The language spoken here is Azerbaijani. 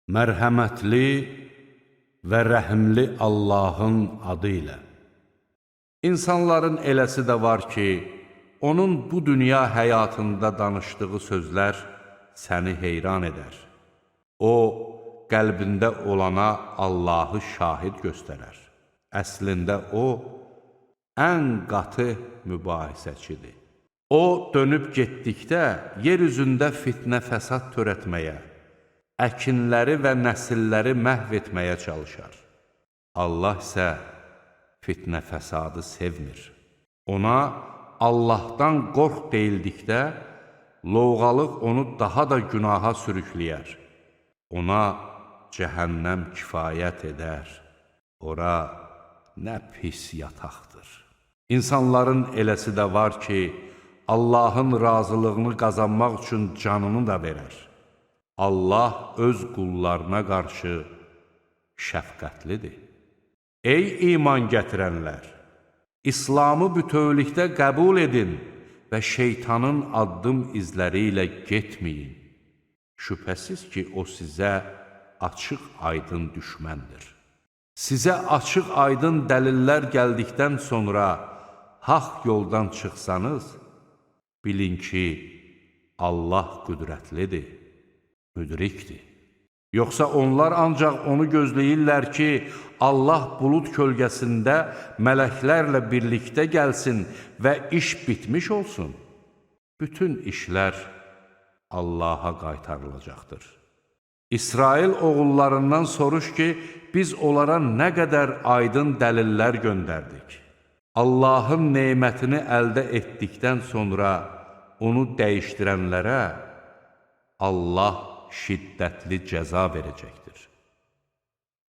Mərhəmətli və rəhimli Allahın adı ilə. İnsanların eləsi də var ki, onun bu dünya həyatında danışdığı sözlər səni heyran edər. O, qəlbində olana Allahı şahid göstərər. Əslində o, ən qatı mübahisəçidir. O, dönüb getdikdə yer üzündə fitnə fəsad törətməyə, əkinləri və nəsilləri məhv etməyə çalışar. Allah isə fitnə fəsadı sevmir. Ona Allahdan qorx deyildikdə, lovğalıq onu daha da günaha sürükləyər. Ona cəhənnəm kifayət edər. Ora nə pis yataqdır. İnsanların eləsi də var ki, Allahın razılığını qazanmaq üçün canını da verər. Allah öz qullarına qarşı şəfqətlidir. Ey iman gətirənlər! İslamı bütövlükdə qəbul edin və şeytanın addım izləri ilə getməyin. Şübhəsiz ki, o sizə açıq-aydın düşməndir. Sizə açıq-aydın dəlillər gəldikdən sonra haqq yoldan çıxsanız, bilin ki, Allah qüdrətlidir, müdrikdir. Yoxsa onlar ancaq onu gözləyirlər ki, Allah bulud kölgəsində mələklərlə birlikdə gəlsin və iş bitmiş olsun. Bütün işlər Allaha qaytarılacaqdır. İsrail oğullarından soruş ki, biz onlara nə qədər aydın dəlillər göndərdik. Allahın nemətini əldə etdikdən sonra onu dəyişdirənlərə Allah şiddətli cəza verəcəkdir.